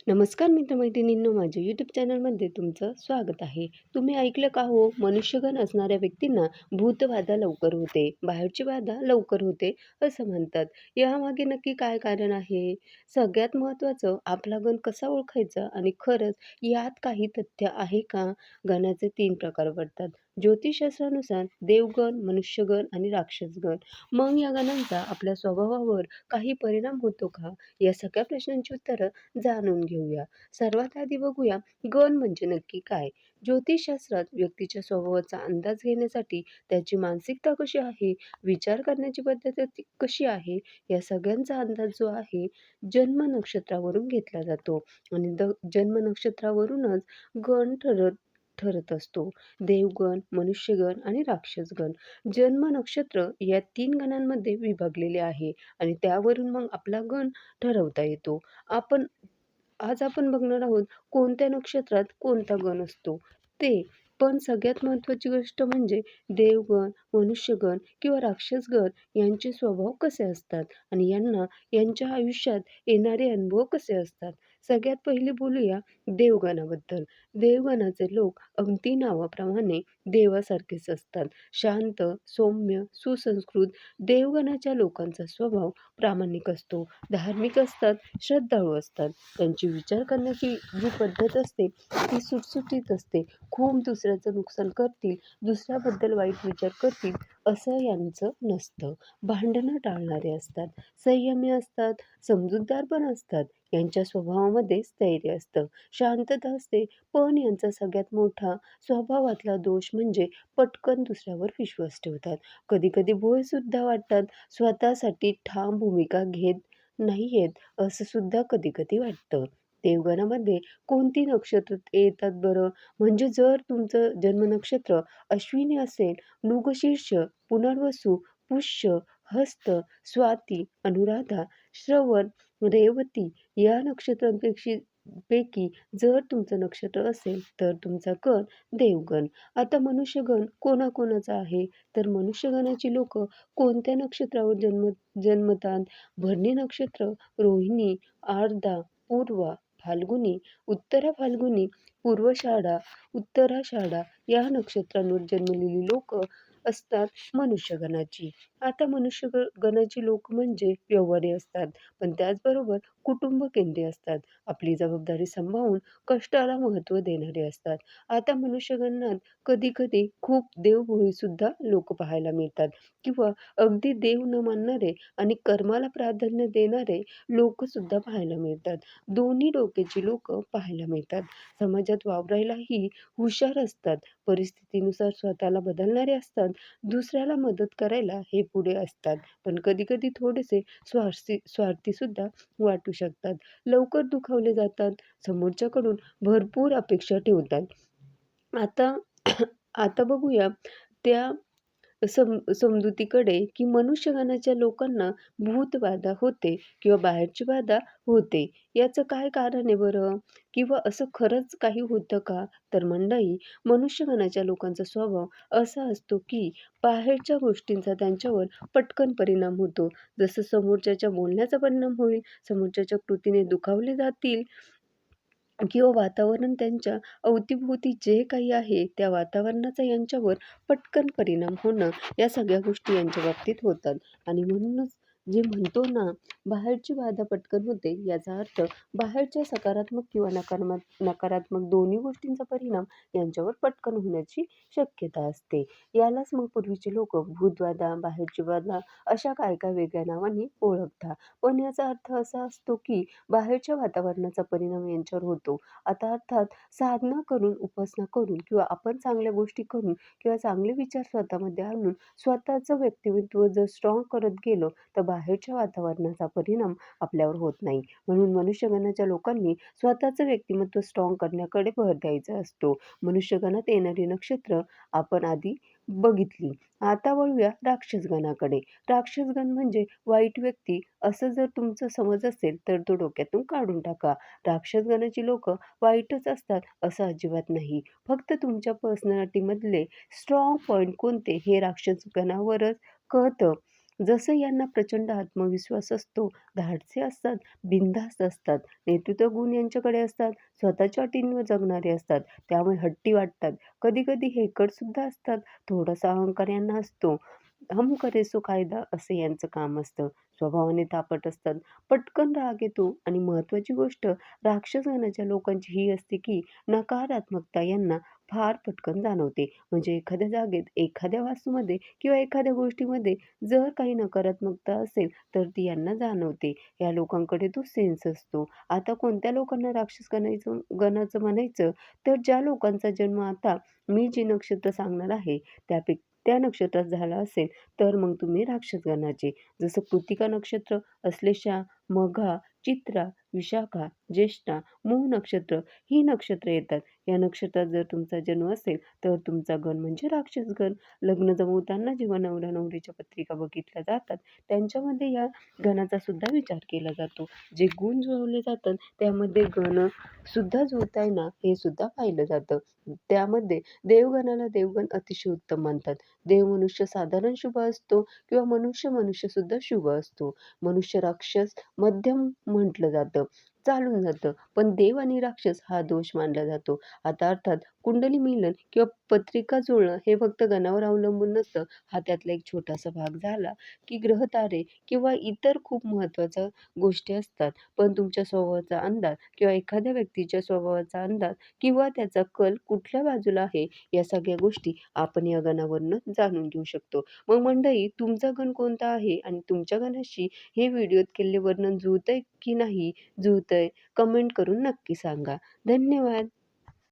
नमस्कार मित्रमैत्रिणींनो, माझ्या यूट्यूब चॅनलमध्ये तुमचं स्वागत आहे. तुम्ही ऐकलं का हो, मनुष्यगण असणाऱ्या व्यक्तींना भूतबाधा लवकर होते, बाहेरची बाधा लवकर होते असं म्हणतात. यामागे नक्की काय कारण आहे? सगळ्यात महत्त्वाचं, आपला गण कसा ओळखायचा आणि खरंच यात काही तथ्य आहे का? गणाचे 3 प्रकार पडतात. ज्योतिषशास्त्रानुसार देवगण, मनुष्यगण आणि राक्षसगण. मग या गणांचा आपल्या स्वभावावर काही परिणाम होतो का? या सगळ्या प्रश्नांची उत्तरं जाणून घेऊया. सर्वात आधी बघूया, गण म्हणजे नक्की काय? ज्योतिषशास्त्रात व्यक्तीच्या स्वभावाचा अंदाज घेण्यासाठी त्याची मानसिकता कशी आहे, विचार करण्याची पद्धत कशी आहे, या सगळ्यांचा अंदाज जो आहे, जन्म नक्षत्रावरून घेतला जातो आणि जन्म नक्षत्रावरूनच गण ठरत असतो. देवगण, मनुष्यगण आणि राक्षसगण. जन्म नक्षत्र या 3 गणांमध्ये विभागलेले आहे आणि त्यावरून मग आपला गण ठरवता येतो. आपण आज आपण बघणार आहोत कोणत्या नक्षत्रात कोणता गण असतो ते. पण सगळ्यात महत्त्वाची गोष्ट म्हणजे देवगण, मनुष्यगण किंवा राक्षसगण यांचे स्वभाव कसे असतात आणि यांच्या आयुष्यात येणारे अनुभव कसे असतात. सगळ्यात पहिले बोलूया देवगणाबद्दल. देवगणाचे लोक अगदी नावाप्रमाणे देवासारखेच असतात. शांत, सौम्य, सुसंस्कृत. देवगणाच्या लोकांचा स्वभाव प्रामाणिक असतो, धार्मिक असतात, श्रद्धाळू असतात. त्यांची विचार करण्याची जी पद्धत असते ती सुटसुटीत असते. खूप दुसऱ्याचं नुकसान करतील, दुसऱ्याबद्दल वाईट विचार करतील असं यांचं नसतं. भांडणं टाळणारे असतात, संयमी असतात, समजूतदार पण असतात. यांच्या स्वभावामध्ये स्थैर्य असतं, शांतता असते. पण यांचा सगळ्यात मोठा स्वभावातला दोष म्हणजे पटकन दुसऱ्यावर विश्वास ठेवतात. कधी-कधी भोळेसुद्धा वाटतात, स्वतःसाठी ठाम भूमिका घेत नाहीयेत असं सुद्धा कधी-कधी वाटतं. देवगणामध्ये कोणती नक्षत्र येतात बरं? म्हणजे जर तुमचं जन्म नक्षत्र अश्विनी असेल, मृगशीर्ष, पुनर्वसू, पुष्य, हस्त, स्वाती, अनुराधा, श्रवण, रेवती या पैकी जर तुमचं नक्षत्र असेल तर तुमचा गण देवगण. आता मनुष्यगण कोणाकोणाचा आहे? तर मनुष्यगणाची लोकं कोणत्या नक्षत्रावर जन्मतात? भरणी नक्षत्र, रोहिणी, आर्द्रा, पूर्वा, फाल्गुनी, उत्तरा फाल्गुनी, पूर्वाषाढा, उत्तराषाढा या नक्षत्रांवर जन्मलेली लोक असतात मनुष्यगणाची. आता गणाची लोक म्हणजे व्यवहारी असतात, पण त्याचबरोबर कुटुंबकेंद्री असतात. आपली जबाबदारी सांभाळून कष्टाला महत्त्व देणारे असतात. आता मनुष्यगणात कधी-कधी खूप देवभोळी सुद्धा लोक पाहायला मिळतात किंवा अगदी देव न मानणारे आणि कर्माला प्राधान्य देणारे लोकसुद्धा पाहायला मिळतात. दोन्ही डोक्याची लोकं पाहायला मिळतात. समाजात वावरायलाही हुशार असतात. परिस्थितीनुसार स्वतःला बदलणारे असतात. दुसऱ्याला मदत करायला हे पुढे असतात. पण कधी-कधी थोडेसे स्वार्थीसुद्धा वाटू शकतात. लवकर दुखावले जातात. समोरच्याकडून भरपूर अपेक्षा ठेवतात. आता आता बघूया त्या समजुतीकडे, की मनुष्यगणाच्या लोकांना भूतबाधा होते किंवा बाहेरची बाधा होते. याचं काय कारण आहे बरं? किंवा असं खरंच काही होतं का? तर मंडळी, मनुष्यगणाच्या लोकांचा स्वभाव असा असतो, की बाहेरच्या गोष्टींचा त्यांच्यावर पटकन परिणाम होतो. जसं समोरच्याच्या बोलण्याचा परिणाम होईल, समोरच्याच्या कृतीने दुखावले जातील किंवा वातावरण त्यांच्या अवतीभोवती जे काही आहे, त्या वातावरणाचा यांच्यावर पटकन परिणाम होणं, या सगळ्या गोष्टी यांच्या बाबतीत होतात. आणि म्हणूनच जे म्हणतो ना, बाहेरची बाधा पटकन होते, याचा अर्थ बाहेरच्या सकारात्मक किंवा नकारात्मक दोन्ही गोष्टींचा परिणाम यांच्यावर पटकन होण्याची शक्यता असते. यालाच मग पूर्वीचे लोकं भूतबाधा, बाहेरची बाधा अशा काय-काय वेगळ्या नावांनी ओळखतात. पण याचा अर्थ असा असतो, की बाहेरच्या वातावरणाचा परिणाम यांच्यावर होतो. आता अर्थात साधना करून, उपासना करून किंवा आपण चांगल्या गोष्टी करून किंवा चांगले विचार स्वतःमध्ये आणून स्वतःचं व्यक्तिमत्व जर स्ट्रॉंग करत गेलो, तर बाहेरच्या वातावरणाचा परिणाम आपल्यावर होत नाही. म्हणून मनुष्यगणाच्या लोकांनी स्वतःचं व्यक्तिमत्व स्ट्रॉंग करण्याकडे भर द्यायचा असतो. मनुष्यगणात येणारी नक्षत्र आपण आधी बघितली. आता वळूया राक्षसगणाकडे. राक्षसगण म्हणजे वाईट व्यक्ती असं जर तुमचा समज असेल, तर तो डोक्यातून काढून टाका. राक्षसगणाची लोकं वाईटच असतात असं अजिबात नाही. फक्त तुमच्या पर्सनॅलिटीमधले स्ट्रॉंग पॉइंट कोणते हे राक्षसगणावरच कळतं. जसं यांना प्रचंड आत्मविश्वास असतो, धाडसी असतात, बिनधास्त असतात, नेतृत्व गुण यांच्याकडे असतात, स्वतःच्या अटींवर जगणारे असतात, त्यामुळे हट्टी वाटतात. कधी-कधी हेकटसुद्धा असतात, थोडासा अहंकार यांना असतो. हम करे सो कायदा असं यांचं काम असतं. स्वभावाने तापट असतात, पटकन राग येतो आणि महत्त्वाची गोष्ट राक्षसगणाच्या लोकांची ही असते, की नकारात्मकता यांना फार पटकन जाणवते. म्हणजे एखाद्या जागेत, एखाद्या वास्तूमध्ये किंवा एखाद्या गोष्टीमध्ये जर काही नकारात्मकता असेल, तर ती यांना जाणवते. या लोकांकडे तो सेन्स असतो. आता कोणत्या लोकांना राक्षस गणाचं म्हणायचं, तर ज्या लोकांचा जन्म आता मी जी नक्षत्र सांगणार आहे, त्या नक्षत्रात झाला असेल, तर मग तुम्ही राक्षस गणाचे. जसं कृत्तिका नक्षत्र, अश्लेषा, मघा, चित्रा, विशाखा, ज्येष्ठा, मूळ नक्षत्र ही नक्षत्र येतात. या नक्षत्रात जर तुमचा जन्म असेल, तर तुमचा गण म्हणजे राक्षस गण. लग्न जमवताना जेव्हा नवरा-नवरीच्या पत्रिका बघितल्या जातात, त्यांच्यामध्ये या गणाचा सुद्धा विचार केला जातो. जे गुण जुळवले जातात, त्यामध्ये गण सुद्धा जुळताय ना, हे सुद्धा पाहिलं जातं. त्यामध्ये देवगणाला देवगण अतिशय उत्तम मानतात. देव मनुष्य साधारण शुभ असतो किंवा मनुष्य सुद्धा शुभ असतो. मनुष्य राक्षस मध्यम म्हटलं जातं. चालून जातं. पण देव आणि राक्षस हा दोष मानला जातो. आता अर्थात कुंडली मिलन किंवा पत्रिका जुळणं हे फक्त गणावर अवलंबून नसतं. हा त्यातला एक छोटासा भाग झाला, की ग्रहतारे किंवा इतर खूप महत्त्वाच्या गोष्टी असतात. पण तुमच्या स्वभावाचा अंदाज किंवा एखाद्या व्यक्तीच्या स्वभावाचा अंदाज किंवा त्याचा कल कुठल्या बाजूला आहे, या सगळ्या गोष्टी आपण या गणावरनं जाणून घेऊ शकतो. मग मंडळी, तुमचा गण कोणता आहे आणि तुमच्या गणाशी हे व्हिडिओत केलेले वर्णन जुळतंय की नाही जुळतंय, कमेंट करून नक्की सांगा. धन्यवाद.